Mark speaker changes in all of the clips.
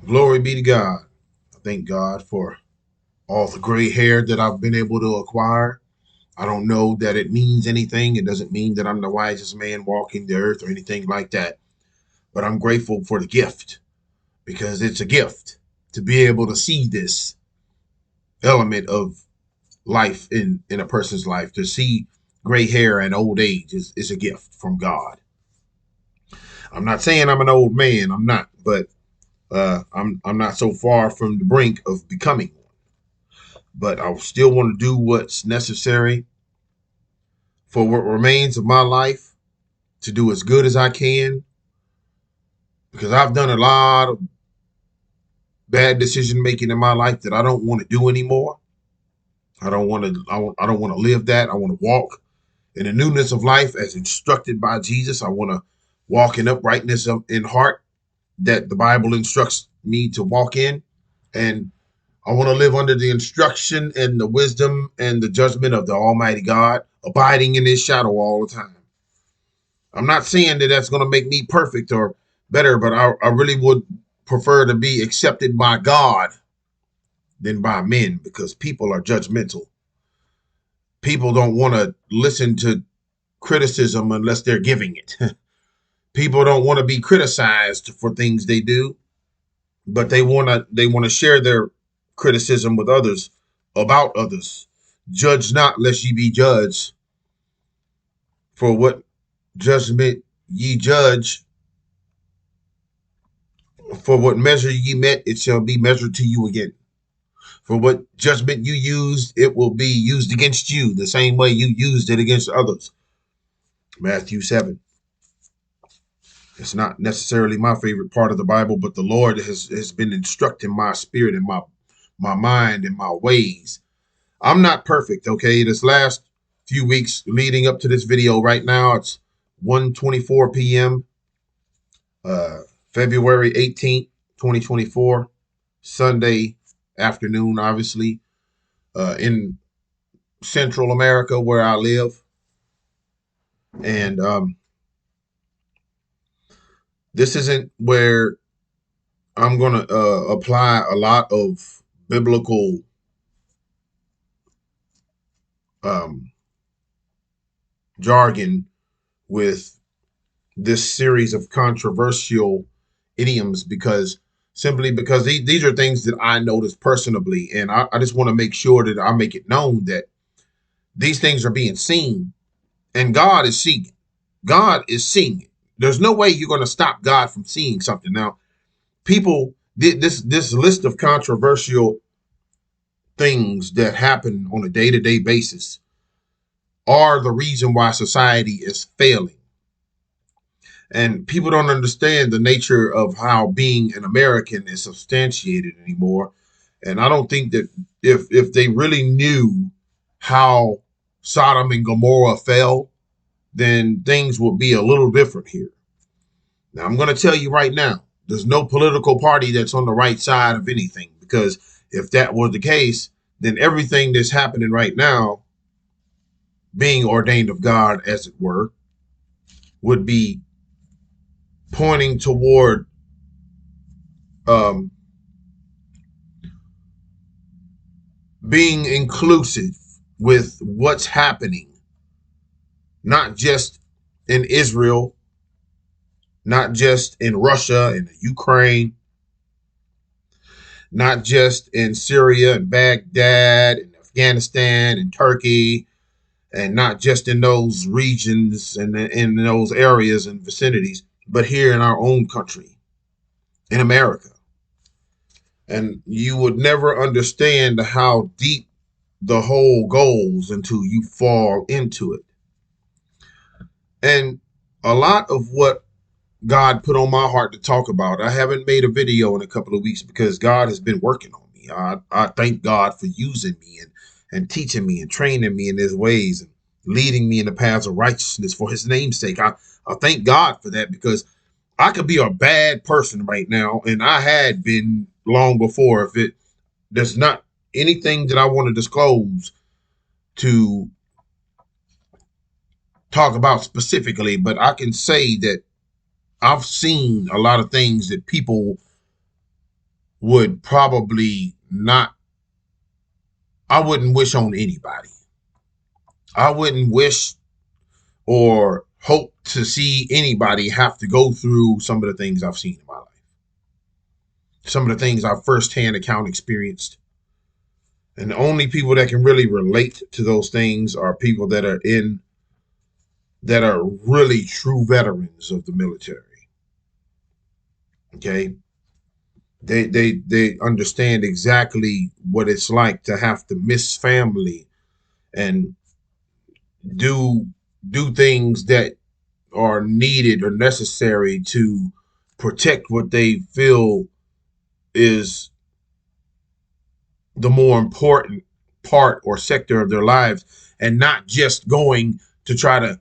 Speaker 1: Glory be to God. I thank God for all the gray hair that I've been able to acquire. I don't know that it means anything. It doesn't mean that I'm the wisest man walking the earth or anything like that. But I'm grateful for the gift because it's a gift to be able to see this element of life in a person's life. To see gray hair and old age is a gift from God. I'm not saying I'm an old man. I'm not, but I'm not so far from the brink of becoming one. But I still want to do what's necessary for what remains of my life to do as good as I can because I've done a lot of bad decision making in my life that I don't want to do anymore. I don't want to. I don't want to live that. I want to walk in the newness of life as instructed by Jesus. I want to walk in uprightness in heart that the Bible instructs me to walk in, and I want to live under the instruction and the wisdom and the judgment of the Almighty God, abiding in His shadow all the time. I'm not saying that that's going to make me perfect or better, but I really would prefer to be accepted by God than by men because people are judgmental. People don't want to listen to criticism unless they're giving it. People don't want to be criticized for things they do, but they want to share their criticism with others about others. Judge not lest ye be judged, for what judgment ye judge, for what measure ye met, it shall be measured to you again. For what judgment you used, it will be used against you the same way you used it against others. Matthew 7. It's not necessarily my favorite part of the Bible, but the Lord has been instructing my spirit and my mind and my ways. I'm not perfect, okay? This last few weeks leading up to this video right now, it's 1:24 p.m. Uh, February 18th, 2024, Sunday afternoon, obviously, in Central America where I live. And this isn't where I'm going to apply a lot of biblical um, jargon with this series of controversial idioms because simply because these are things that I notice personally. And I just want to make sure that I make it known that these things are being seen and God is seeing it. God is seeing it. There's no way you're going to stop God from seeing something. Now, people did this list of controversial things that happen on a day-to-day basis are the reason why society is failing. And people don't understand the nature of how being an American is substantiated anymore. And I don't think that if they really knew how Sodom and Gomorrah fell, then things would be a little different here. Now, I'm going to tell you right now, there's no political party that's on the right side of anything, because if that was the case, then everything that's happening right now, being ordained of God, as it were, would be pointing toward um, being inclusive with what's happening, not just in Israel, not just in Russia and Ukraine, not just in Syria and Baghdad and Afghanistan and Turkey, and not just in those regions and in those areas and vicinities, but here in our own country, in America. And you would never understand how deep the hole goes until you fall into it. And a lot of what God put on my heart to talk about, I haven't made a video in a couple of weeks because God has been working on me. I thank God for using me and teaching me and training me in his ways and leading me in the paths of righteousness for his name's sake. I thank God for that because I could be a bad person right now, and I had been long before. If it there's not anything that I want to disclose to talk about specifically, but I can say that I've seen a lot of things that people would probably not, I wouldn't wish on anybody. I wouldn't wish or hope to see anybody have to go through some of the things I've seen in my life, some of the things I've firsthand account experienced. And the only people that can really relate to those things are people that are really true veterans of the military. Okay. They understand exactly what it's like to have to miss family and do do things that are needed or necessary to protect what they feel is the more important part or sector of their lives, and not just going to try to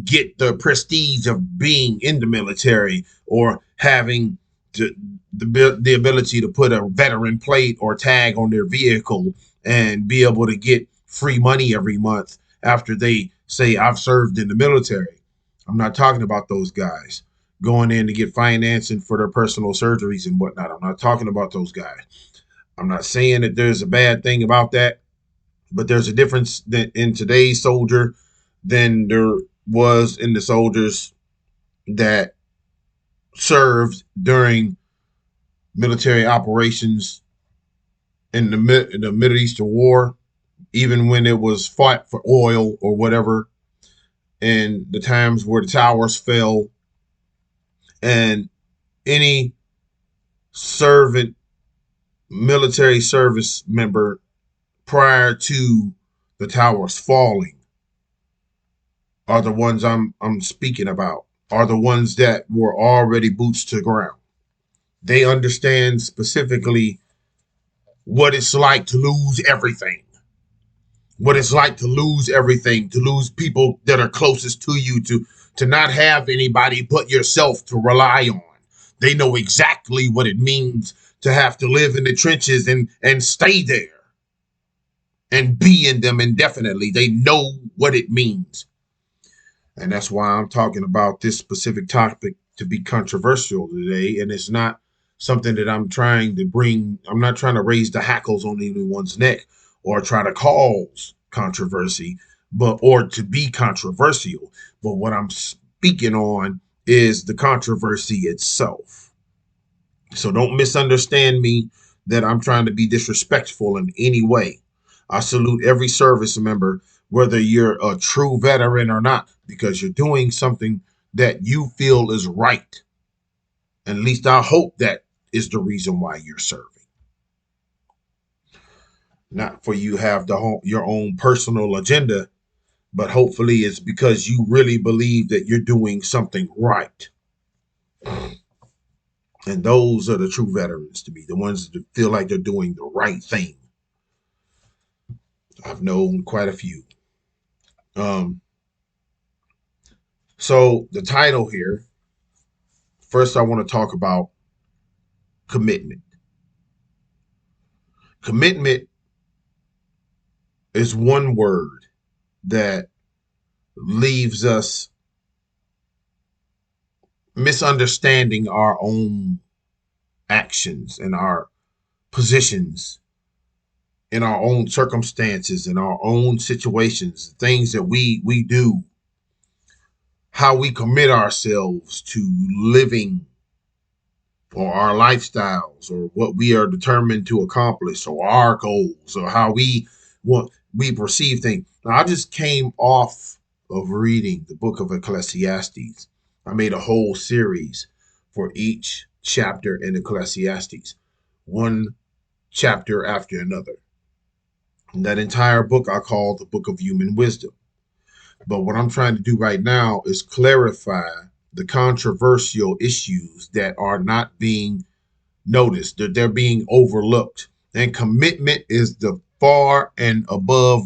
Speaker 1: get the prestige of being in the military or having the ability to put a veteran plate or tag on their vehicle and be able to get free money every month after they say, I've served in the military. I'm not talking about those guys going in to get financing for their personal surgeries and whatnot. I'm not talking about those guys. I'm not saying that there's a bad thing about that, but there's a difference in today's soldier than there was in the soldiers that served during military operations in the Middle Eastern War, even when it was fought for oil or whatever, and the times where the towers fell, and any servant, military service member prior to the towers falling are the ones I'm speaking about, are the ones that were already boots to the ground. They understand specifically what it's like to lose everything, what it's like to lose everything, to lose people that are closest to you, to not have anybody but yourself to rely on. They know exactly what it means to have to live in the trenches and stay there and be in them indefinitely. They know what it means. And that's why I'm talking about this specific topic to be controversial today. And it's not something that I'm trying to bring, I'm not trying to raise the hackles on anyone's neck or try to cause controversy, but or to be controversial. But what I'm speaking on is the controversy itself. So don't misunderstand me that I'm trying to be disrespectful in any way. I salute every service member, whether you're a true veteran or not, because you're doing something that you feel is right. At least I hope that is the reason why you're serving. Not for you have your own personal agenda, but hopefully it's because you really believe that you're doing something right. And those are the true veterans to me, the ones that feel like they're doing the right thing. I've known quite a few. Um, so the title here, first I want to talk about commitment. Commitment is one word that leaves us misunderstanding our own actions and our positions in our own circumstances, in our own situations, things that we do, how we commit ourselves to living or our lifestyles or what we are determined to accomplish or our goals or how we perceive things. Now, I just came off of reading the book of Ecclesiastes. I made a whole series for each chapter in Ecclesiastes, one chapter after another. And that entire book I call the Book of Human Wisdom. But what I'm trying to do right now is clarify the controversial issues that are not being noticed, that they're being overlooked. And commitment is the far and above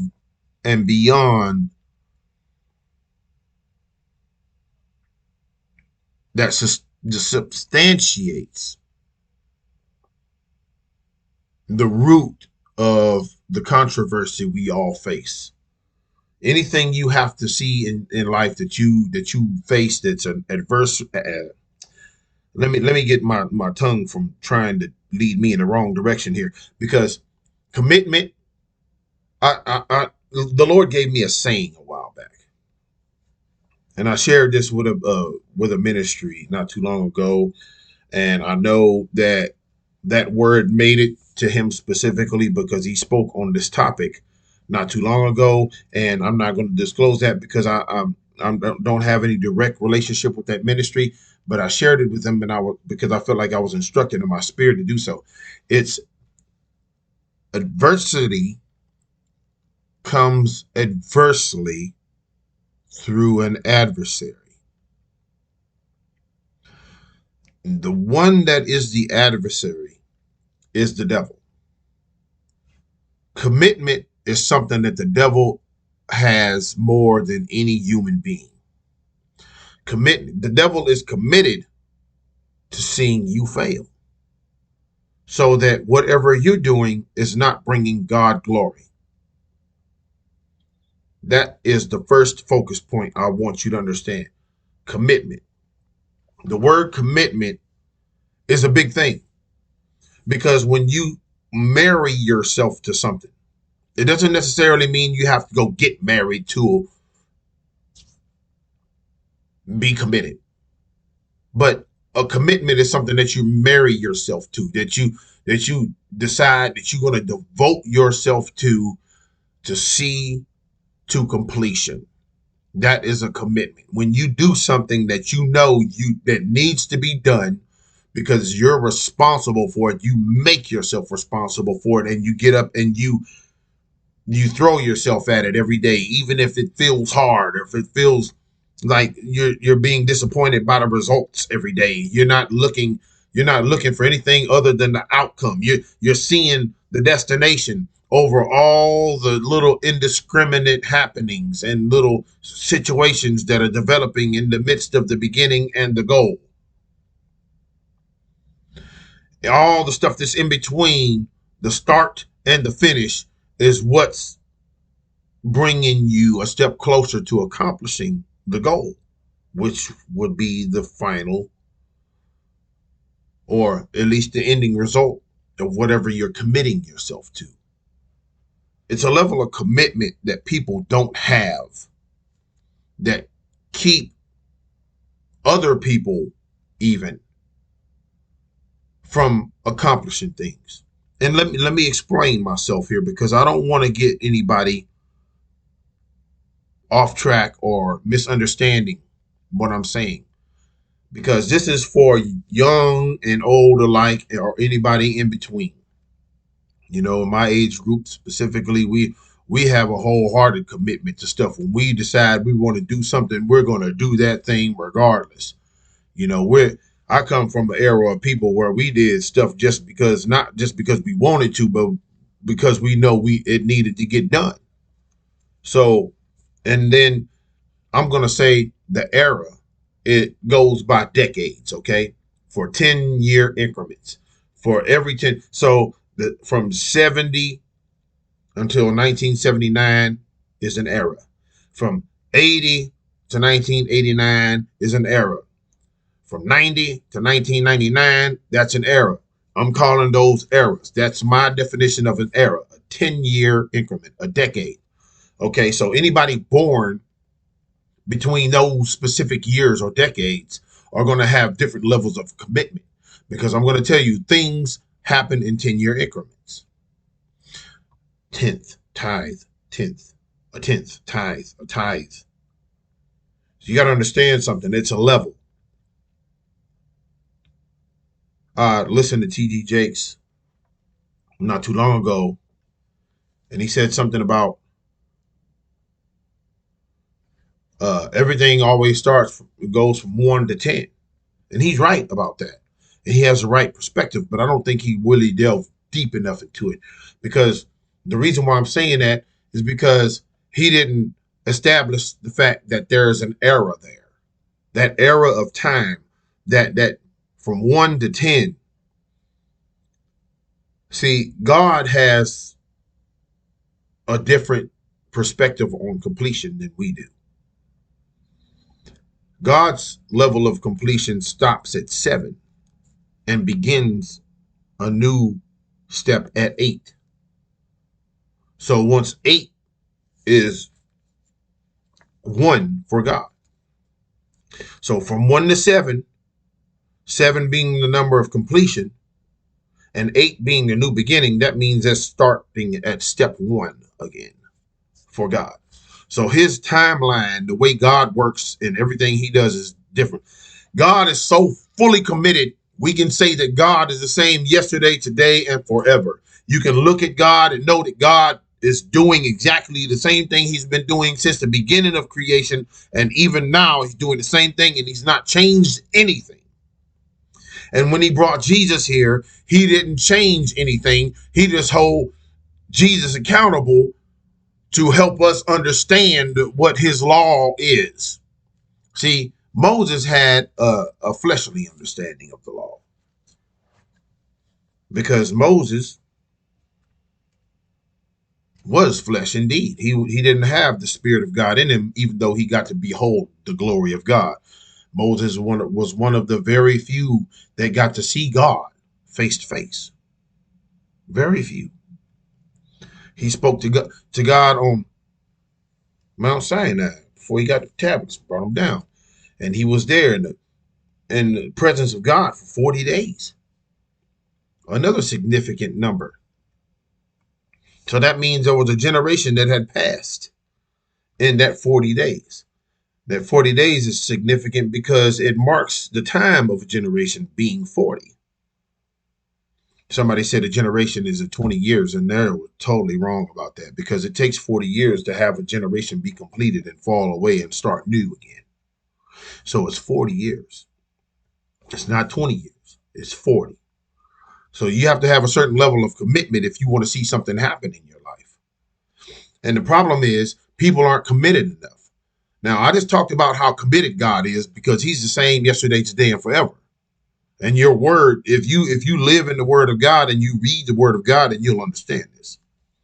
Speaker 1: and beyond that substantiates the root of the controversy we all face. Anything you have to see in life that you face that's an adverse let me get my tongue from trying to lead me in the wrong direction here, because commitment. The Lord gave me a saying a while back, and I shared this with a ministry not too long ago, and I know that that word made it to him specifically because he spoke on this topic not too long ago, and I'm not going to disclose that because I don't have any direct relationship with that ministry, but I shared it with him, and because I felt like I was instructed in my spirit to do so. It's adversity comes adversely through an adversary. The one that is the adversary is the devil. Commitment is something that the devil has more than any human being. The devil is committed to seeing you fail, so that whatever you're doing is not bringing God glory. That is the first focus point I want you to understand. Commitment. The word commitment is a big thing, because when you marry yourself to something, it doesn't necessarily mean you have to go get married to be committed. But a commitment is something that you marry yourself to, that you decide that you're going to devote yourself to see to completion. That is a commitment. When you do something that you know you that needs to be done because you're responsible for it, you make yourself responsible for it, and you get up and you throw yourself at it every day, even if it feels hard, or if it feels like you're being disappointed by the results every day. You're not looking for anything other than the outcome. You're seeing the destination over all the little indiscriminate happenings and little situations that are developing in the midst of the beginning and the goal. All the stuff that's in between the start and the finish is what's bringing you a step closer to accomplishing the goal, which would be the final, or at least the ending result of whatever you're committing yourself to. It's a level of commitment that people don't have, that keep other people even from accomplishing things. And let me explain myself here, because I don't want to get anybody off track or misunderstanding what I'm saying, because this is for young and old alike, or anybody in between. In my age group specifically, we have a wholehearted commitment to stuff. When we decide we want to do something, we're going to do that thing regardless. We're I come from an era of people where we did stuff just because, not just because we wanted to, but because we know it needed to get done. So, and then I'm going to say the era, it goes by decades, okay? For 10-year increments. For every 10. So from 70 until 1979 is an era. From 80 to 1989 is an era. From 90 to 1999, that's an era. I'm calling those eras. That's my definition of an era, a 10-year increment, a decade. Okay, so anybody born between those specific years or decades are going to have different levels of commitment, because I'm going to tell you, things happen in 10-year increments. Tenth, tithe, a tenth, tithe, a tithe. So you got to understand something. It's a level. Listen to T.D. Jakes not too long ago, and he said something about everything always goes from 1 to 10. And he's right about that. And he has the right perspective, but I don't think he really delved deep enough into it. Because the reason why I'm saying that is because he didn't establish the fact that there is an era there. That era of time, that from 1 to 10. See, God has a different perspective on completion than we do. God's level of completion stops at 7 and begins a new step at 8. So once 8 is 1 for God. So from 1 to 7, 7 being the number of completion and 8 being the new beginning, that means that's starting at step 1 again for God. So his timeline, the way God works and everything he does is different. God is so fully committed. We can say that God is the same yesterday, today, and forever. You can look at God and know that God is doing exactly the same thing he's been doing since the beginning of creation. And even now he's doing the same thing and he's not changed anything. And when he brought Jesus here, he didn't change anything. He just hold Jesus accountable to help us understand what his law is. See, Moses had a fleshly understanding of the law because Moses was flesh indeed. He didn't have the spirit of God in him, even though he got to behold the glory of God. Moses was one of the very few that got to see God face to face. Very few. He spoke to God on Mount Sinai before he got the tablets, brought them down. And he was there in the presence of God for 40 days. Another significant number. So that means there was a generation that had passed in that 40 days. That 40 days is significant because it marks the time of a generation being 40. Somebody said a generation is 20 years, and they're totally wrong about that because it takes 40 years to have a generation be completed and fall away and start new again. So it's 40 years. It's not 20 years. It's 40. So you have to have a certain level of commitment if you want to see something happen in your life. And the problem is people aren't committed enough. Now, I just talked about how committed God is because he's the same yesterday, today, and forever. And your word, if you live in the word of God and you read the word of God, then you'll understand this.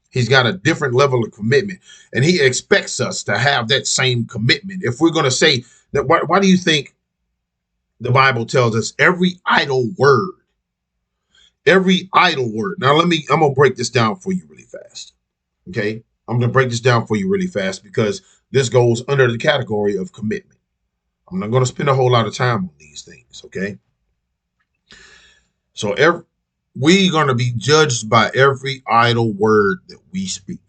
Speaker 1: He's got a different level of commitment, and he expects us to have that same commitment. If we're going to say that, why do you think the Bible tells us every idle word? Every idle word. Now, I'm going to break this down for you really fast. Okay. I'm going to break this down for you really fast because this goes under the category of commitment. I'm not going to spend a whole lot of time on these things. Okay. So we're going to be judged by every idle word that we speak.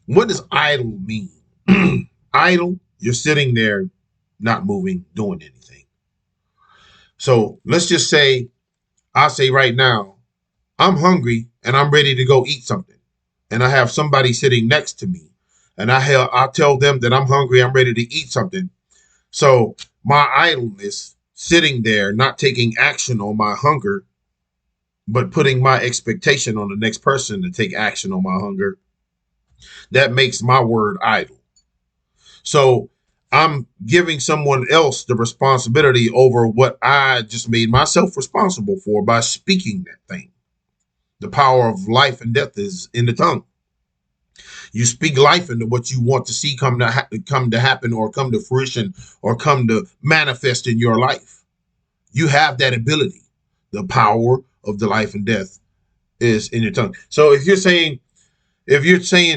Speaker 1: What does idle mean? Idle, you're sitting there, not moving, doing anything. So let's just say, I say right now, I'm hungry and I'm ready to go eat something. And I have somebody sitting next to me. And I tell them that I'm hungry, I'm ready to eat something. So my idleness, sitting there, not taking action on my hunger, but putting my expectation on the next person to take action on my hunger, that makes my word idle. So I'm giving someone else the responsibility over what I just made myself responsible for by speaking that thing. The power of life and death is in the tongue. You speak life into what you want to see come to happen or come to fruition or come to manifest in your life. You have that ability. The power of the life and death is in your tongue. So if you're saying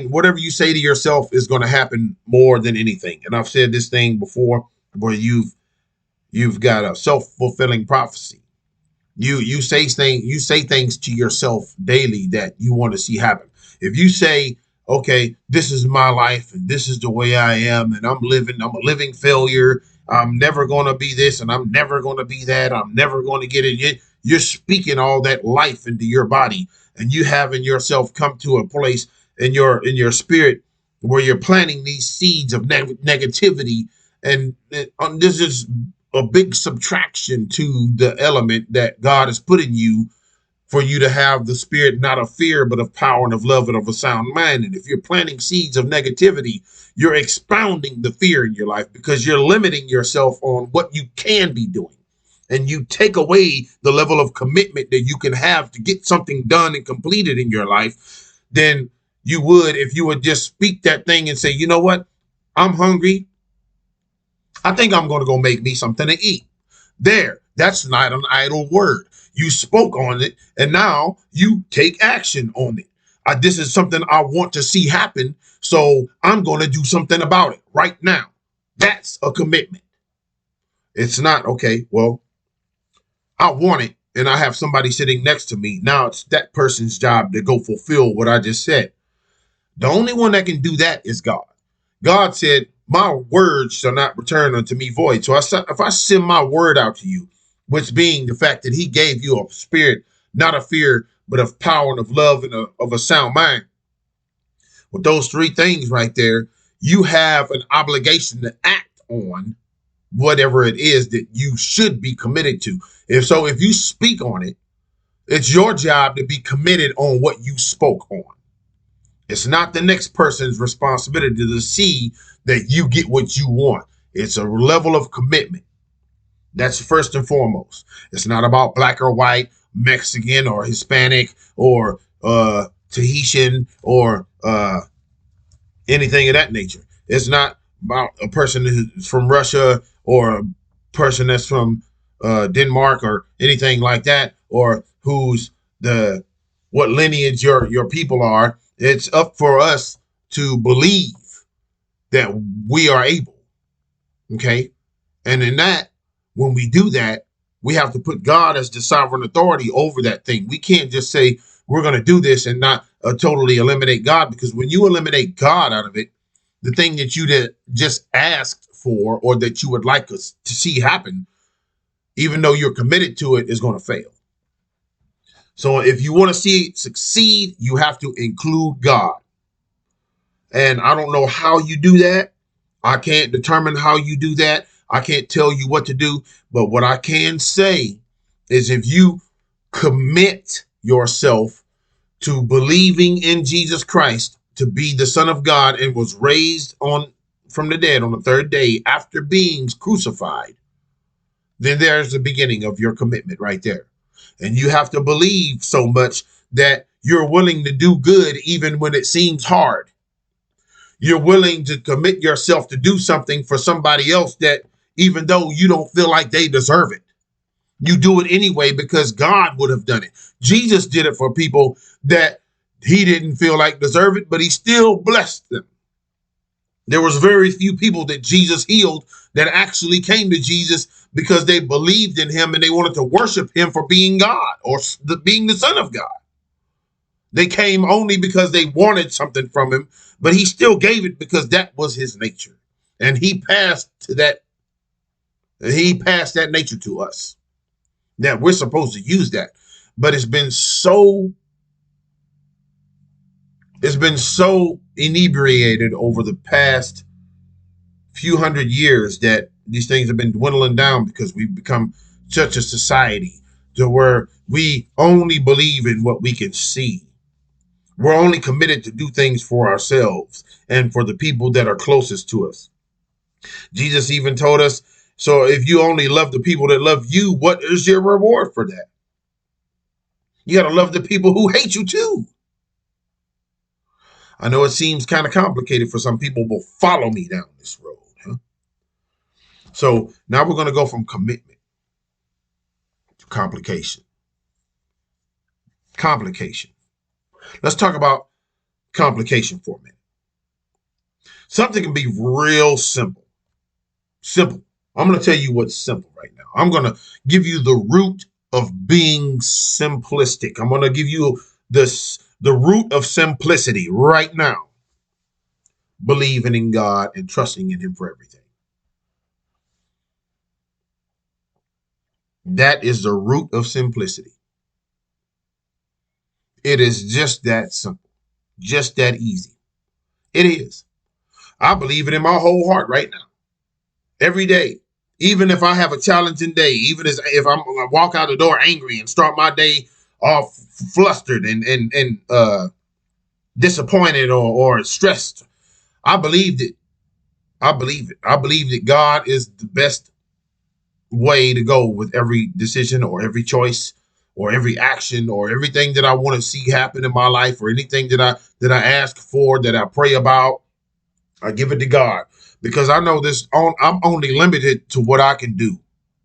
Speaker 1: whatever you say to yourself is going to happen more than anything, and I've said this thing before, where you've got a self-fulfilling prophecy. You say things to yourself daily that you want to see happen. If you say, okay, this is my life and this is the way I am, and I'm a living failure. I'm never going to be this and I'm never going to be that. I'm never going to get it. You're speaking all that life into your body, and you having yourself come to a place in your spirit where you're planting these seeds of negativity, and this is a big subtraction to the element that God has put in you for you to have the spirit not of fear, but of power and of love and of a sound mind. And if you're planting seeds of negativity, you're expounding the fear in your life because you're limiting yourself on what you can be doing. And you take away the level of commitment that you can have to get something done and completed in your life than you would if you would just speak that thing and say, you know what? I'm hungry. I think I'm going to go make me something to eat. There, that's not an idle word. You spoke on it, and now you take action on it. This is something I want to see happen, so I'm going to do something about it right now. That's a commitment. It's not, okay, well, I want it, and I have somebody sitting next to me. Now it's that person's job to go fulfill what I just said. The only one that can do that is God. God said, my word shall not return unto me void. So if I send my word out to you, which being the fact that he gave you a spirit, not of fear, but of power and of love and of a sound mind, with those three things right there, you have an obligation to act on whatever it is that you should be committed to. If you speak on it, it's your job to be committed on what you spoke on. It's not the next person's responsibility to see that you get what you want. It's a level of commitment. That's first and foremost. It's not about black or white, Mexican or Hispanic or Tahitian or anything of that nature. It's not about a person who's from Russia or a person that's from Denmark or anything like that, or who's what lineage your people are. It's up for us to believe that we are able. Okay. And in that, when we do that, we have to put God as the sovereign authority over that thing. We can't just say we're going to do this and not totally eliminate God, because when you eliminate God out of it, the thing that you just asked for or that you would like us to see happen, even though you're committed to it, is going to fail. So if you want to see it succeed, you have to include God. And I don't know how you do that. I can't determine how you do that. I can't tell you what to do. But what I can say is, if you commit yourself to believing in Jesus Christ to be the Son of God and was raised from the dead on the third day after being crucified, then there's the beginning of your commitment right there. And you have to believe so much that you're willing to do good even when it seems hard. You're willing to commit yourself to do something for somebody else that, even though you don't feel like they deserve it, you do it anyway because God would have done it. Jesus did it for people that he didn't feel like deserve it, but he still blessed them. There was very few people that Jesus healed that actually came to Jesus because they believed in him and they wanted to worship him for being God or being the Son of God. They came only because they wanted something from him, but he still gave it because that was his nature. And he passed that nature to us. Now we're supposed to use that. But it's been so inebriated over the past few hundred years that these things have been dwindling down because we've become such a society to where we only believe in what we can see. We're only committed to do things for ourselves and for the people that are closest to us. Jesus even told us, so if you only love the people that love you, what is your reward for that? You got to love the people who hate you too. I know it seems kind of complicated for some people, but follow me down this road. Huh? So now we're going to go from commitment to complication. Complication. Let's talk about complication for a minute. Something can be real simple. Simple. I'm going to tell you what's simple right now. I'm going to give you the root of being simplistic. I'm going to give you the root of simplicity right now. Believing in God and trusting in him for everything. That is the root of simplicity. It is just that simple, just that easy. It is. I believe it in my whole heart right now. Every day. Even if I have a challenging day, even if I walk out the door angry and start my day off flustered and disappointed or stressed, I believed it. I believe it. I believe that God is the best way to go with every decision or every choice or every action or everything that I want to see happen in my life or anything that I ask for, that I pray about. I give it to God because I know this. I'm only limited to what I can do.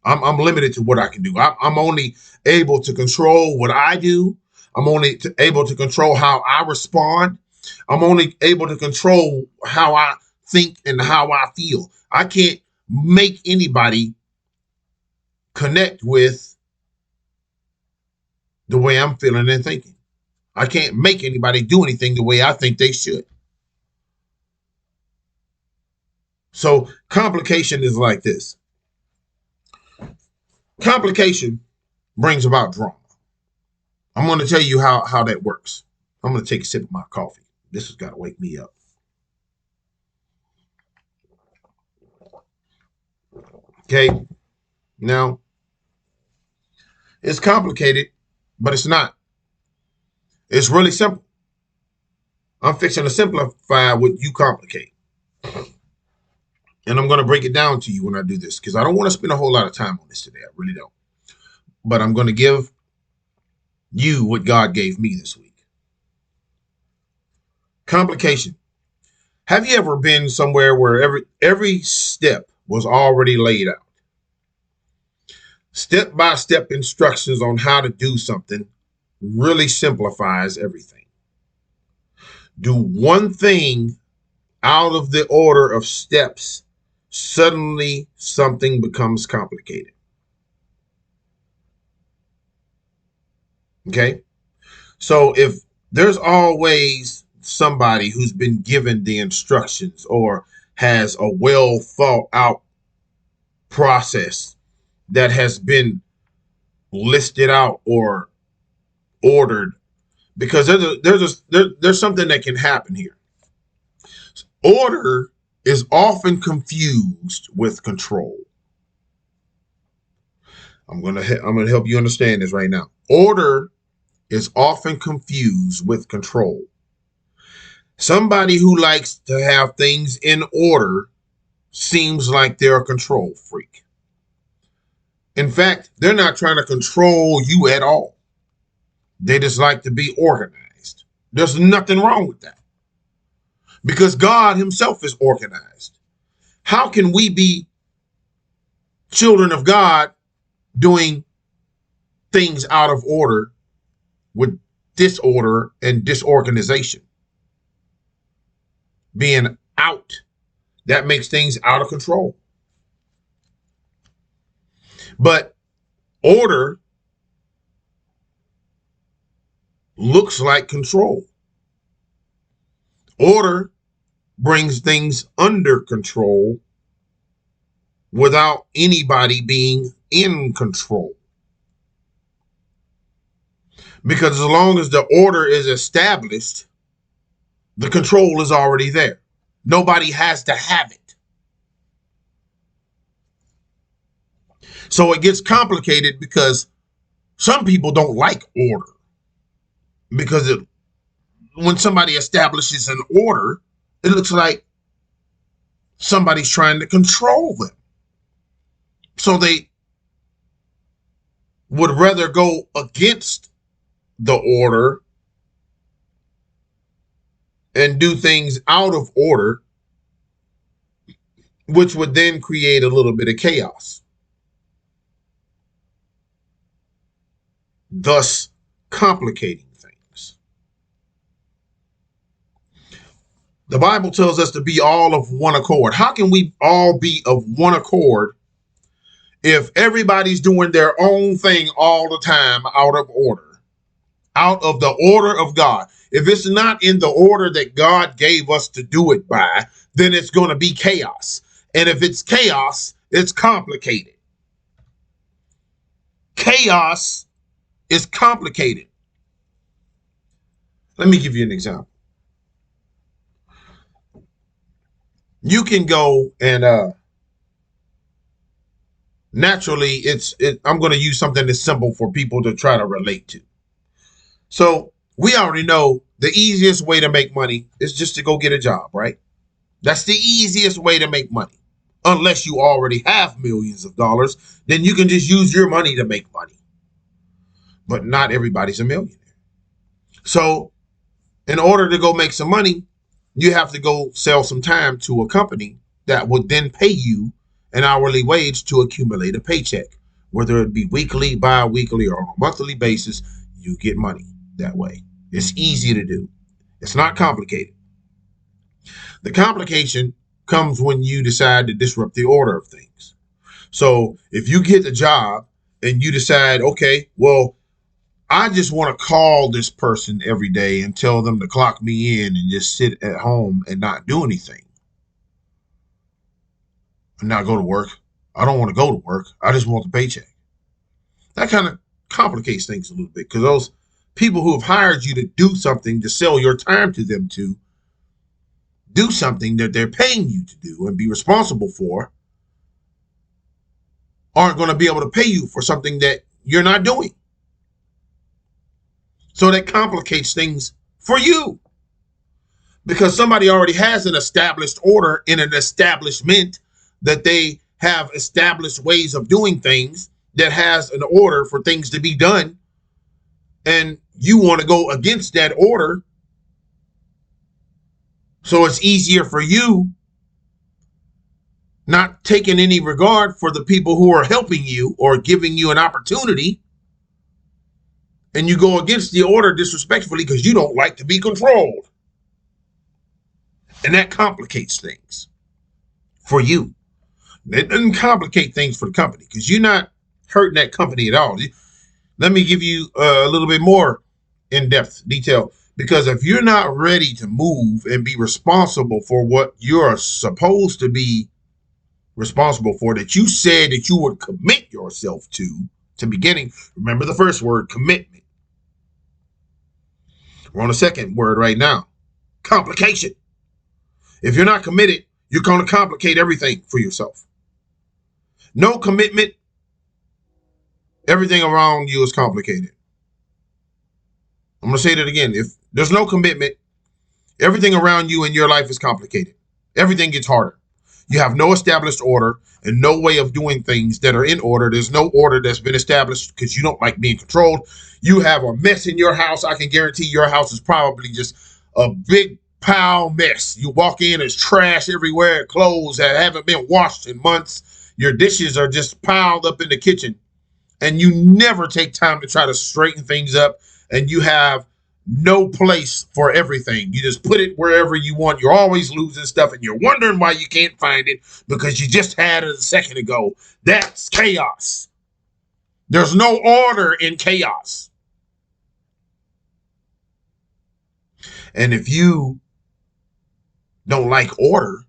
Speaker 1: I'm limited to what I can do. I'm only able to control what I do. I'm only able to control how I respond. I'm only able to control how I think and how I feel. I can't make anybody connect with the way I'm feeling and thinking. I can't make anybody do anything the way I think they should. So complication is like this. Complication brings about drama. I'm going to tell you how that works. I'm going to take a sip of my coffee. This has got to wake me up. Okay. Now, it's complicated, but it's not. It's really simple. I'm fixing to simplify what you complicate. And I'm going to break it down to you when I do this, because I don't want to spend a whole lot of time on this today. I really don't. But I'm going to give you what God gave me this week. Complication. Have you ever been somewhere where every step was already laid out? Step-by-step instructions on how to do something really simplifies everything. Do one thing out of the order of steps, suddenly something becomes complicated. Okay? So if there's always somebody who's been given the instructions or has a well thought out process that has been listed out or ordered, because there's something that can happen here. Order is often confused with control. I'm gonna help you understand this right now. Order is often confused with control. Somebody who likes to have things in order seems like they're a control freak. In fact, they're not trying to control you at all. They just like to be organized. There's nothing wrong with that, because God himself is organized. How can we be children of God doing things out of order with disorder and disorganization? Being out, that makes things out of control. But order looks like control. Order brings things under control without anybody being in control. Because as long as the order is established, the control is already there. Nobody has to have it. So it gets complicated because some people don't like order. Because when somebody establishes an order, it looks like somebody's trying to control them. So they would rather go against the order and do things out of order, which would then create a little bit of chaos, thus complicating things. The Bible tells us to be all of one accord. How can we all be of one accord if everybody's doing their own thing all the time out of order, out of the order of God? If it's not in the order that God gave us to do it by, then it's going to be chaos. And if it's chaos, it's complicated. Chaos is complicated. Let me give you an example. You can go and naturally, I'm going to use something that's simple for people to try to relate to. So we already know the easiest way to make money is just to go get a job, right? That's the easiest way to make money. Unless you already have millions of dollars, then you can just use your money to make money. But not everybody's a millionaire. So in order to go make some money, you have to go sell some time to a company that would then pay you an hourly wage to accumulate a paycheck. Whether it be weekly, bi-weekly, or on a monthly basis, you get money that way. It's easy to do. It's not complicated. The complication comes when you decide to disrupt the order of things. So if you get the job and you decide, okay, well, I just want to call this person every day and tell them to clock me in and just sit at home and not do anything and not go to work. I don't want to go to work. I just want the paycheck. That kind of complicates things a little bit because those people who have hired you to do something, to sell your time to them to do something that they're paying you to do and be responsible for, aren't going to be able to pay you for something that you're not doing. So that complicates things for you because somebody already has an established order in an establishment that they have established ways of doing things that has an order for things to be done. And you want to go against that order. So it's easier for you, not taking any regard for the people who are helping you or giving you an opportunity. And you go against the order disrespectfully because you don't like to be controlled. And that complicates things for you. It doesn't complicate things for the company because you're not hurting that company at all. Let me give you a little bit more in-depth detail. Because if you're not ready to move and be responsible for what you're supposed to be responsible for, that you said that you would commit yourself to beginning, remember the first word, commitment. We're on the second word right now, complication. If you're not committed, you're going to complicate everything for yourself. No commitment, everything around you is complicated. I'm going to say that again. If there's no commitment, everything around you in your life is complicated. Everything gets harder. You have no established order and no way of doing things that are in order. There's no order that's been established because you don't like being controlled. You have a mess in your house. I can guarantee your house is probably just a big pile mess. You walk in, there's trash everywhere, clothes that haven't been washed in months. Your dishes are just piled up in the kitchen. And you never take time to try to straighten things up. And you have no place for everything. You just put it wherever you want. You're always losing stuff and you're wondering why you can't find it because you just had it a second ago. That's chaos. There's no order in chaos. And if you don't like order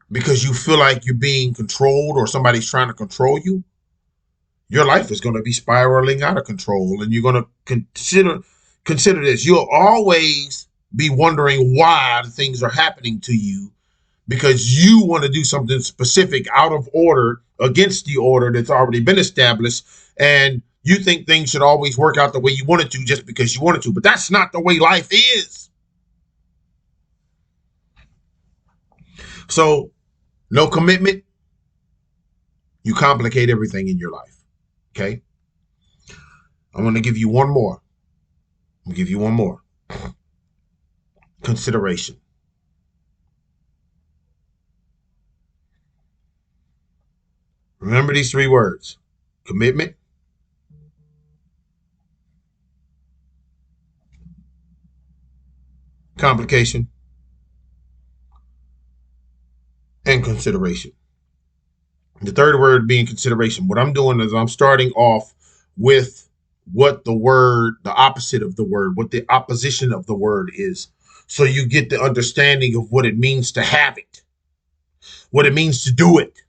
Speaker 1: because you feel like you're being controlled or somebody's trying to control you, your life is going to be spiraling out of control. And you're going to consider this. You'll always be wondering why things are happening to you because you want to do something specific out of order against the order that's already been established. And you think things should always work out the way you want it to just because you want it to. But that's not the way life is. So no commitment. You complicate everything in your life. Okay, I'm going to give you one more. Consideration. Remember these three words: commitment, complication, and consideration. The third word being consideration. What I'm doing is I'm starting off with what the opposite of the word, what the opposition of the word is. So you get the understanding of what it means to have it, what it means to do it.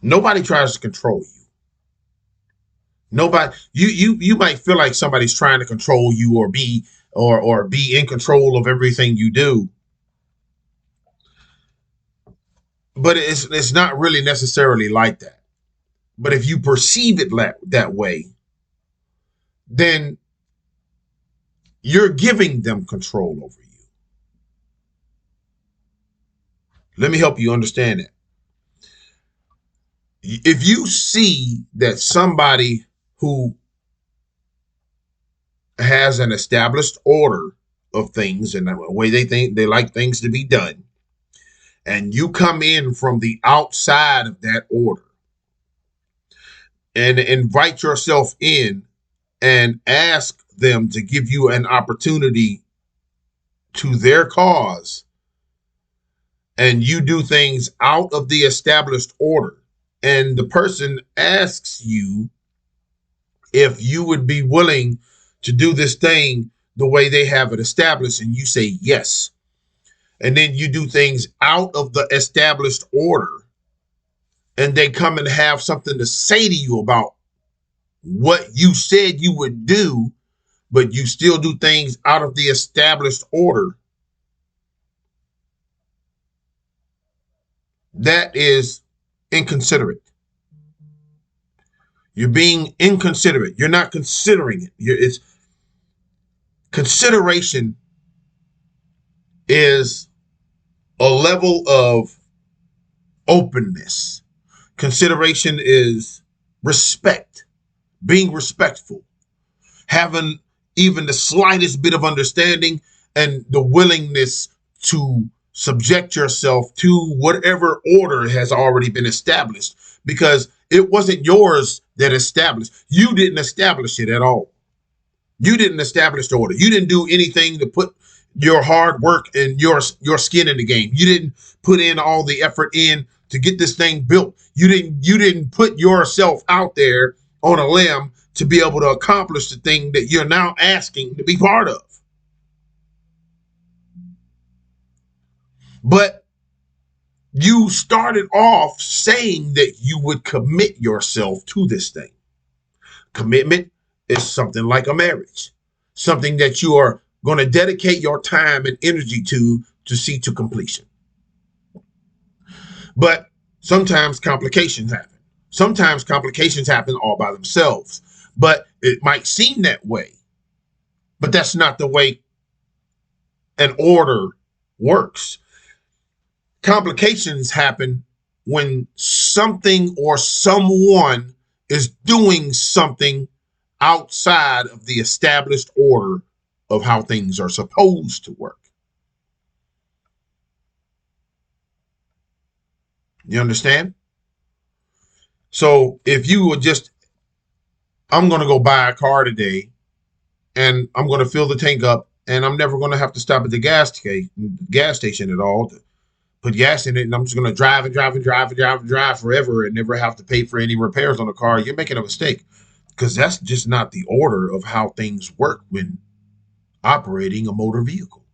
Speaker 1: Nobody tries to control you. Nobody, you might feel like somebody's trying to control you or be in control of everything you do. But it's not really necessarily like that. But if you perceive it that way, then you're giving them control over you. Let me help you understand that. If you see that somebody who has an established order of things and the way they think they like things to be done, and you come in from the outside of that order and invite yourself in and ask them to give you an opportunity to their cause, and you do things out of the established order, and the person asks you if you would be willing to do this thing the way they have it established, and you say yes, and then you do things out of the established order, and they come and have something to say to you about what you said you would do, but you still do things out of the established order, that is inconsiderate. You're being inconsiderate. You're not considering it. It's consideration is a level of openness. Consideration is respect, being respectful, having even the slightest bit of understanding and the willingness to subject yourself to whatever order has already been established, because it wasn't yours that established. You didn't establish it at all. You didn't establish the order. You didn't do anything to put your hard work and your skin in the game. You didn't put in all the effort in to get this thing built. You didn't put yourself out there on a limb to be able to accomplish the thing that you're now asking to be part of. But you started off saying that you would commit yourself to this thing. Commitment is something like a marriage, something that you are going to dedicate your time and energy to see to completion. But sometimes complications happen. Sometimes complications happen all by themselves, but it might seem that way. But that's not the way an order works. Complications happen when something or someone is doing something outside of the established order of how things are supposed to work. You understand? So if you would just, I'm going to go buy a car today and I'm going to fill the tank up and I'm never going to have to stop at the gas station at all to put gas in it, and I'm just going to drive and drive and drive and drive and drive forever and never have to pay for any repairs on the car, you're making a mistake, because that's just not the order of how things work when operating a motor vehicle.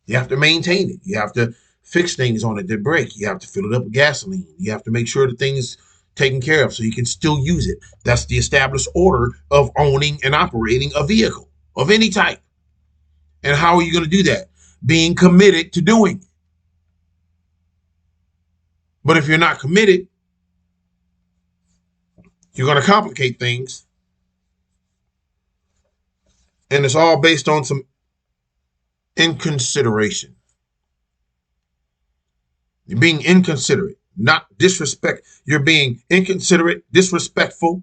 Speaker 1: You have to maintain it. You have to fix things on it that break. You have to fill it up with gasoline. You have to make sure that things taken care of so you can still use it. That's the established order of owning and operating a vehicle of any type. And how are you going to do that? Being committed to doing it. But if you're not committed, you're going to complicate things. And it's all based on some inconsideration. You're being inconsiderate, not disrespect. You're being inconsiderate, disrespectful.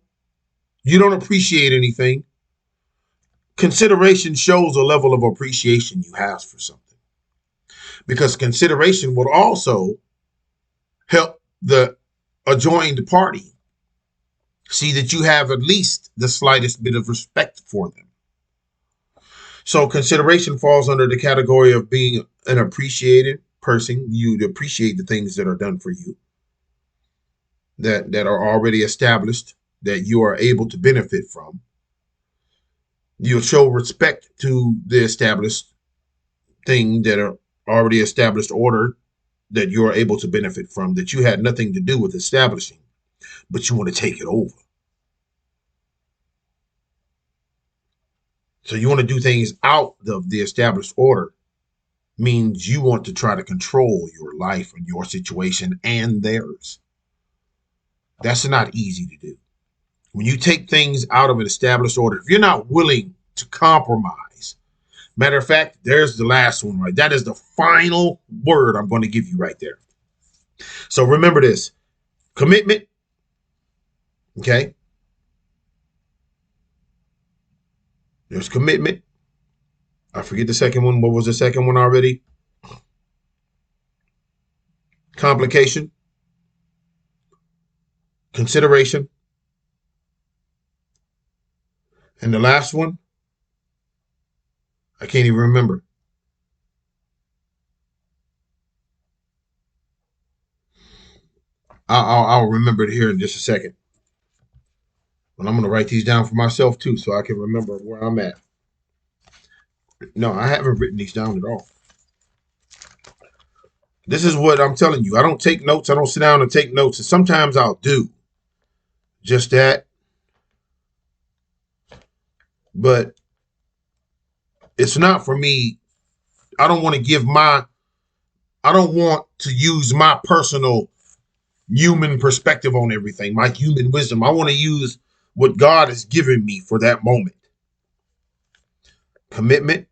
Speaker 1: You don't appreciate anything. Consideration shows a level of appreciation you have for something. Because consideration will also help the adjoined party see that you have at least the slightest bit of respect for them. So consideration falls under the category of being an appreciated person. You'd appreciate the things that are done for you, that are already established, that you are able to benefit from. You'll show respect to the established thing that are already established order that you are able to benefit from, that you had nothing to do with establishing, but you want to take it over. So you want to do things out of the established order, means you want to try to control your life and your situation and theirs. That's not easy to do. When you take things out of an established order, if you're not willing to compromise, matter of fact, there's the last one, right? That is the final word I'm going to give you right there. So remember this: commitment, okay? There's commitment, I forget the second one. What was the second one already? Complication, consideration, and the last one, I can't even remember. I'll remember it here in just a second. But I'm going to write these down for myself too so I can remember where I'm at. No, I haven't written these down at all. This is what I'm telling you. I don't take notes. I don't sit down and take notes. And sometimes I'll do just that. But it's not for me. I don't want to use my personal human perspective on everything, my human wisdom. I want to use what God has given me for that moment. Commitment,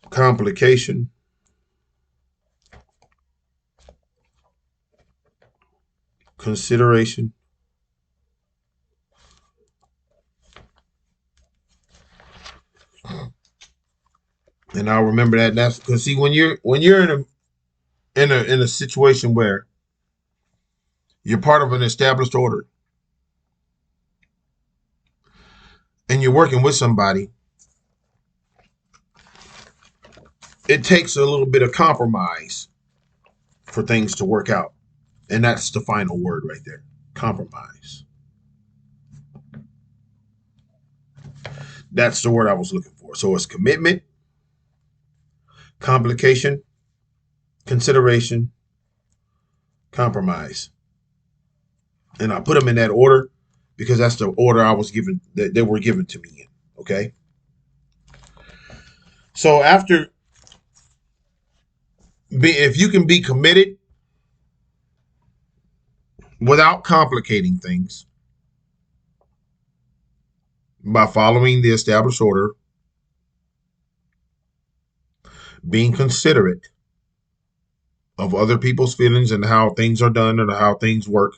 Speaker 1: complication, consideration, and I'll remember that. That's because see, when you're in a situation where you're part of an established order and you're working with somebody, it takes a little bit of compromise for things to work out. And that's the final word right there. Compromise. That's the word I was looking for. So it's commitment, complication, consideration, compromise. And I put them in that order because that's the order I was given, that they were given to me in. Okay. So if you can be committed without complicating things by following the established order, being considerate of other people's feelings and how things are done and how things work,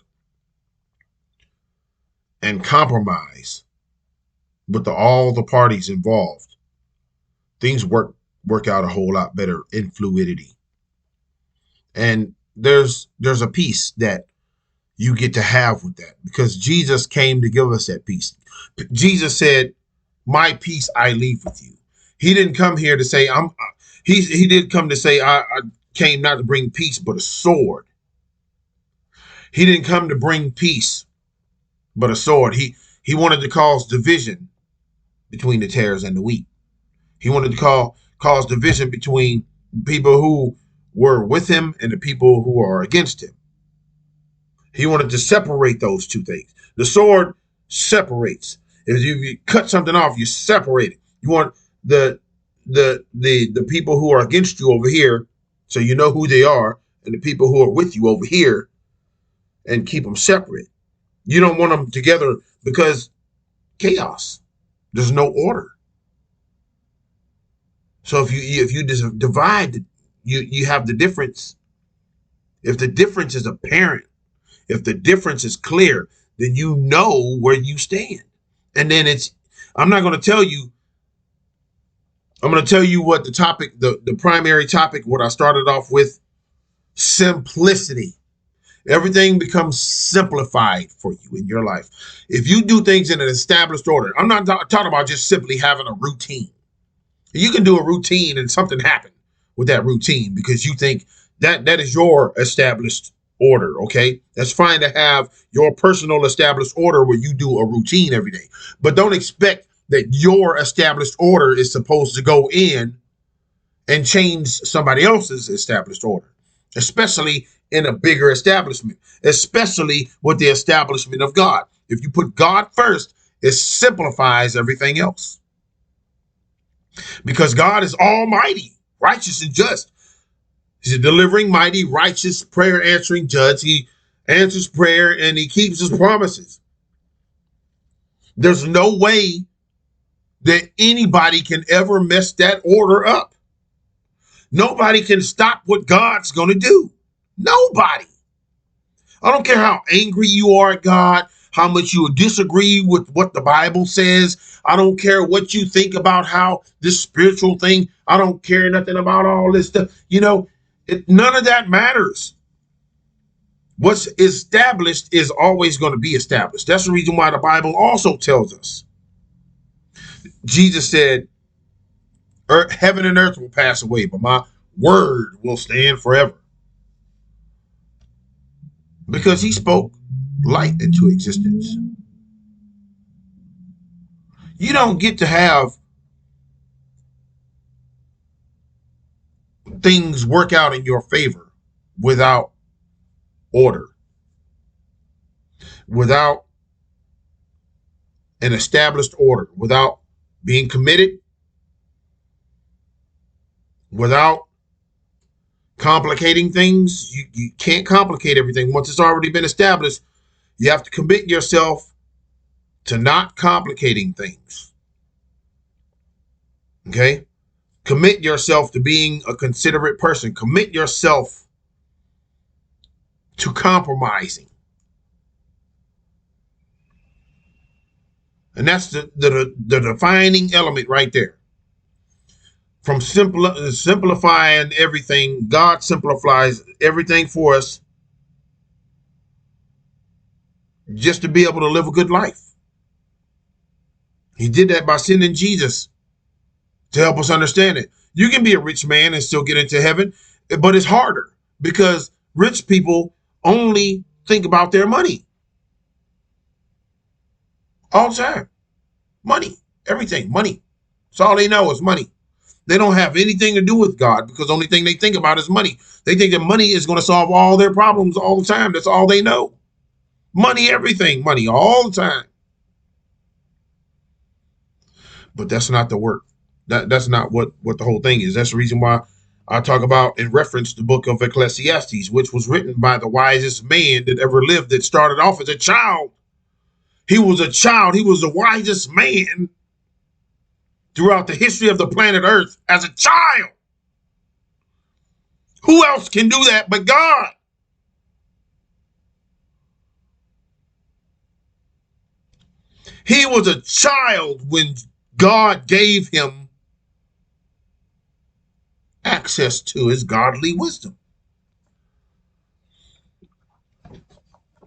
Speaker 1: and compromise with all the parties involved, things work out a whole lot better in fluidity. And there's a peace that you get to have with that because Jesus came to give us that peace. Jesus said, "My peace I leave with you." He didn't come here to say he did come to say I came not to bring peace but a sword. He didn't come to bring peace but a sword. He wanted to cause division between the tares and the wheat. He wanted to cause division between people who were with him and the people who are against him. He wanted to separate those two things. The sword separates. If you cut something off, you separate it. You want the people who are against you over here, so you know who they are, and the people who are with you over here, and keep them separate. You don't want them together because chaos. There's no order. So if you divide, you have the difference. If the difference is apparent, if the difference is clear, then you know where you stand. And then I'm not going to tell you. I'm going to tell you what the topic, the primary topic, what I started off with: simplicity. Everything becomes simplified for you in your life. If you do things in an established order, I'm not talking about just simply having a routine. You can do a routine and something happen with that routine because you think that is your established order, okay? That's fine to have your personal established order where you do a routine every day. But don't expect that your established order is supposed to go in and change somebody else's established order, especially in a bigger establishment, especially with the establishment of God. If you put God first, it simplifies everything else. Because God is almighty, righteous, and just. He's a delivering, mighty, righteous, prayer answering judge. He answers prayer and he keeps his promises. There's no way that anybody can ever mess that order up. Nobody can stop what God's going to do. Nobody. I don't care how angry you are at God. how much you disagree with what the Bible says. I don't care what you think about how this spiritual thing. I don't care nothing about all this stuff. None of that matters. What's established is always going to be established. That's the reason why the Bible also tells us. Jesus said, heaven and earth will pass away, but my word will stand forever. Because he spoke light into existence. You don't get to have things work out in your favor without order, without an established order, without being committed, without complicating things. You can't complicate everything. Once it's already been established, you have to commit yourself to not complicating things. Okay? Commit yourself to being a considerate person. Commit yourself to compromising. And that's the defining element right there. From simplifying everything, God simplifies everything for us just to be able to live a good life. He did that by sending Jesus to help us understand it. You can be a rich man and still get into heaven, but it's harder because rich people only think about their money all the time. Money, everything, money. That's all they know is money. They don't have anything to do with God because the only thing they think about is money. They think that money is going to solve all their problems all the time. That's all they know. Money, everything, money, all the time. But that's not the work. That's not what the whole thing is. That's the reason why I talk about in reference the book of Ecclesiastes, which was written by the wisest man that ever lived, that started off as a child. He was a child. He was the wisest man throughout the history of the planet Earth as a child. Who else can do that but God? He was a child when God gave him access to his godly wisdom.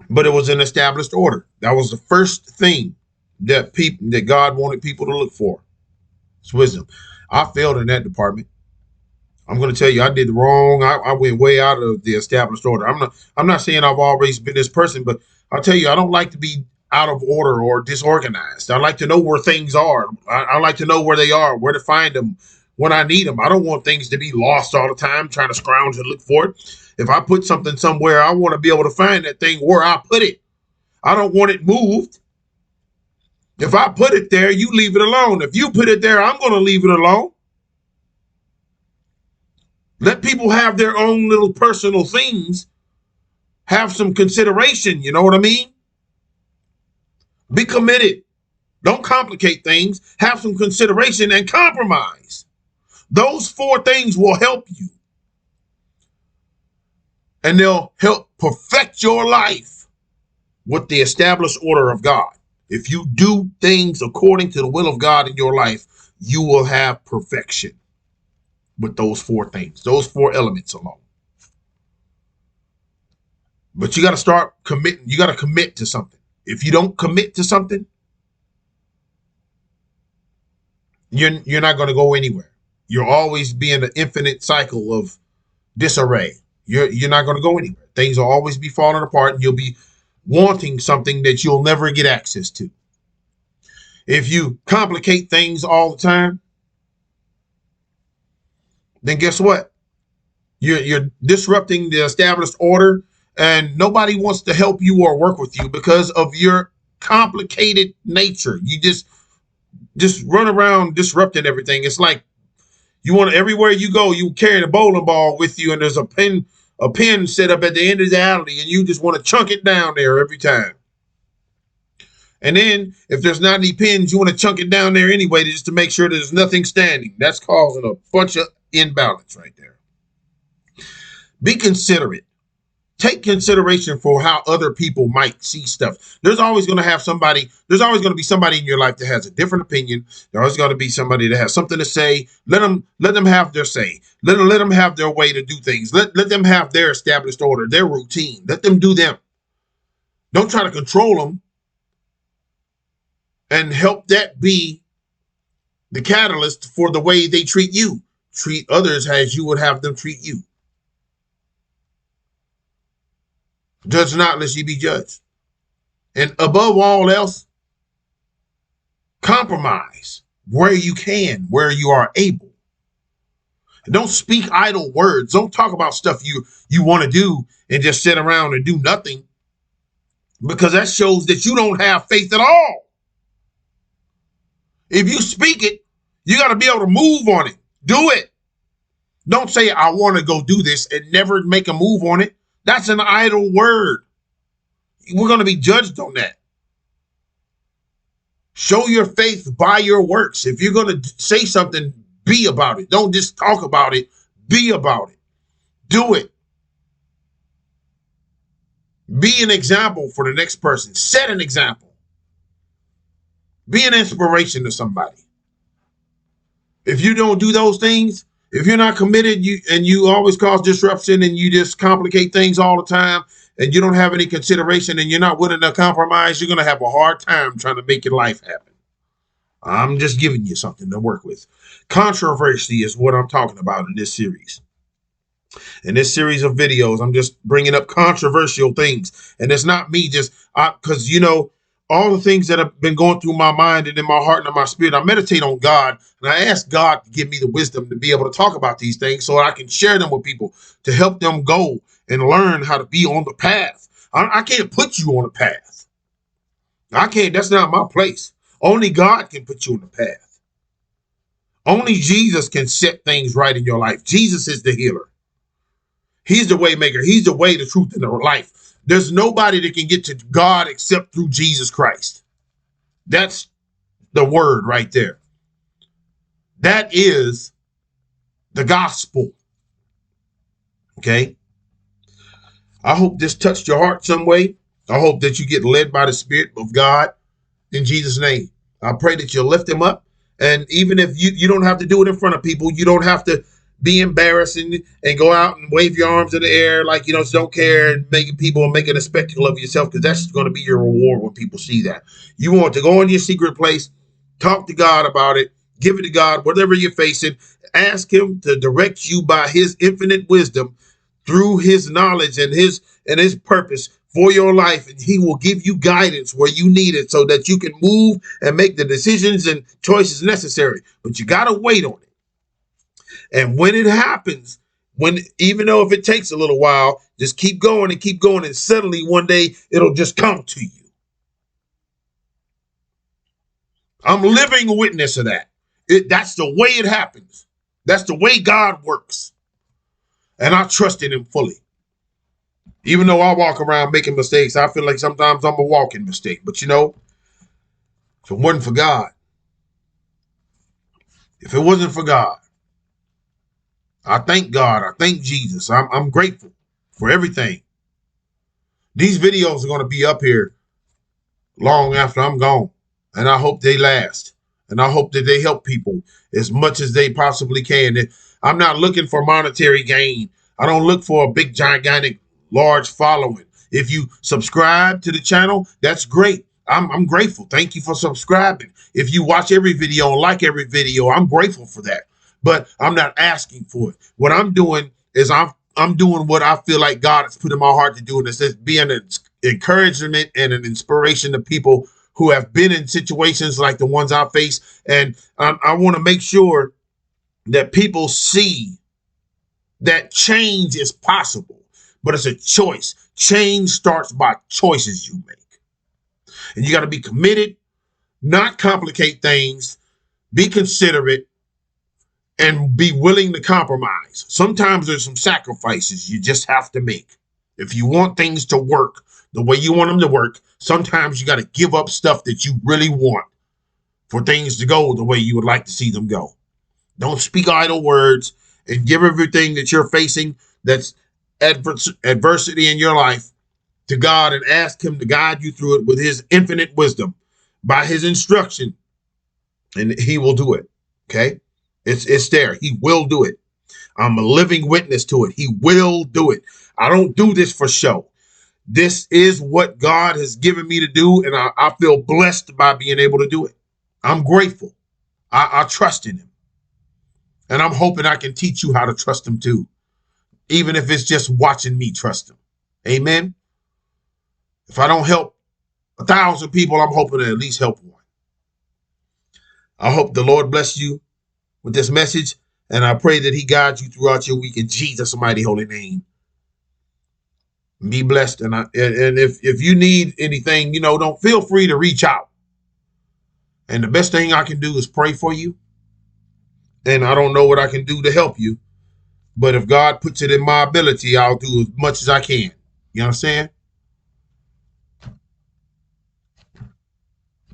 Speaker 1: But it was an established order. That was the first thing that God wanted people to look for. It's wisdom. I failed in that department. I'm going to tell you, I did wrong. I went way out of the established order. I'm not saying I've always been this person, but I'll tell you, I don't like to be out of order or disorganized. I like to know where things are. I like to know where they are, where to find them when I need them. I don't want things to be lost all the time, trying to scrounge and look for it. If I put something somewhere, I want to be able to find that thing where I put it. I don't want it moved. If I put it there, you leave it alone. If you put it there, I'm going to leave it alone. Let people have their own little personal things. Have some consideration, you know what I mean? Be committed. Don't complicate things. Have some consideration and compromise. Those 4 things will help you. And they'll help perfect your life with the established order of God. If you do things according to the will of God in your life, you will have perfection with those 4 things, those 4 elements alone. But you got to start committing. You got to commit to something. If you don't commit to something, you're not going to go anywhere. You'll always be in an infinite cycle of disarray. You're not going to go anywhere. Things will always be falling apart, and you'll be wanting something that you'll never get access to. If you complicate things all the time, then guess what? You're disrupting the established order, and nobody wants to help you or work with you because of your complicated nature. You just run around disrupting everything. It's like you want everywhere you go, you carry a bowling ball with you, and there's a pin set up at the end of the alley, and you just want to chunk it down there every time. And then if there's not any pins, you want to chunk it down there anyway just to make sure there's nothing standing. That's causing a bunch of imbalance right there. Be considerate. Take consideration for how other people might see stuff. There's always going to be somebody in your life that has a different opinion. There's always going to be somebody that has something to say. Let them have their say. Let them have their way to do things. Let them have their established order, their routine. Let them do them. Don't try to control them and help that be the catalyst for the way they treat you. Treat others as you would have them treat you. Judge not, lest ye be judged. And above all else, compromise where you can, where you are able. And don't speak idle words. Don't talk about stuff you want to do and just sit around and do nothing, because that shows that you don't have faith at all. If you speak it, you got to be able to move on it. Do it. Don't say, I want to go do this, and never make a move on it. That's an idle word. We're going to be judged on that. Show your faith by your works. If you're going to say something, be about it. Don't just talk about it. Be about it. Do it. Be an example for the next person. Set an example. Be an inspiration to somebody. If you don't do those things, if you're not committed, you always cause disruption and you just complicate things all the time, and you don't have any consideration and you're not willing to compromise, you're going to have a hard time trying to make your life happen. I'm just giving you something to work with. Controversy is what I'm talking about in this series. In this series of videos, I'm just bringing up controversial things. And it's not me because, all the things that have been going through my mind and in my heart and in my spirit, I meditate on God, and I ask God to give me the wisdom to be able to talk about these things so I can share them with people to help them go and learn how to be on the path. I can't put you on the path. I can't. That's not my place. Only God can put you on the path. Only Jesus can set things right in your life. Jesus is the healer. He's the way maker. He's the way, the truth, and the life. There's nobody that can get to God except through Jesus Christ. That's the word right there. That is the gospel. Okay? I hope this touched your heart some way. I hope that you get led by the Spirit of God in Jesus' name. I pray that you'll lift him up. And even if you don't have to do it in front of people, you don't have to be embarrassed and go out and wave your arms in the air like you don't care and making a spectacle of yourself, because that's going to be your reward when people see that. You want to go in your secret place, talk to God about it, give it to God, whatever you're facing, ask him to direct you by his infinite wisdom through his knowledge and his purpose for your life, and he will give you guidance where you need it so that you can move and make the decisions and choices necessary. But you got to wait on it. And when it happens, even though if it takes a little while, just keep going, and suddenly one day it'll just come to you. I'm living witness of that. That's the way it happens. That's the way God works. And I trust in him fully. Even though I walk around making mistakes, I feel like sometimes I'm a walking mistake. But if it wasn't for God, I thank God. I thank Jesus. I'm grateful for everything. These videos are going to be up here long after I'm gone. And I hope they last. And I hope that they help people as much as they possibly can. I'm not looking for monetary gain. I don't look for a big, gigantic, large following. If you subscribe to the channel, that's great. I'm grateful. Thank you for subscribing. If you watch every video and like every video, I'm grateful for that. But I'm not asking for it. What I'm doing is I'm doing what I feel like God has put in my heart to do, and it's being an encouragement and an inspiration to people who have been in situations like the ones I face. And I want to make sure that people see that change is possible, but it's a choice. Change starts by choices you make. And you got to be committed, not complicate things, be considerate, and be willing to compromise. Sometimes there's some sacrifices you just have to make. If you want things to work the way you want them to work, sometimes you got to give up stuff that you really want for things to go the way you would like to see them go. Don't speak idle words, and give everything that you're facing that's adversity in your life to God and ask him to guide you through it with his infinite wisdom by his instruction, and he will do it. Okay. It's there. He will do it. I'm a living witness to it. He will do it. I don't do this for show. This is what God has given me to do, and I feel blessed by being able to do it. I'm grateful. I trust in him. And I'm hoping I can teach you how to trust him too, even if it's just watching me trust him. Amen. If I don't help 1,000 people, I'm hoping to at least help one. I hope the Lord bless you with this message, and I pray that he guides you throughout your week in Jesus' mighty holy name. Be blessed. And if you need anything, don't feel free to reach out. And the best thing I can do is pray for you. And I don't know what I can do to help you, but if God puts it in my ability, I'll do as much as I can. You understand?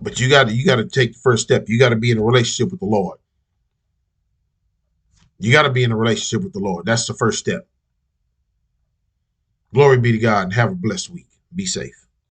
Speaker 1: But you got to take the first step. You got to be in a relationship with the Lord. You got to be in a relationship with the Lord. That's the first step. Glory be to God, and have a blessed week. Be safe.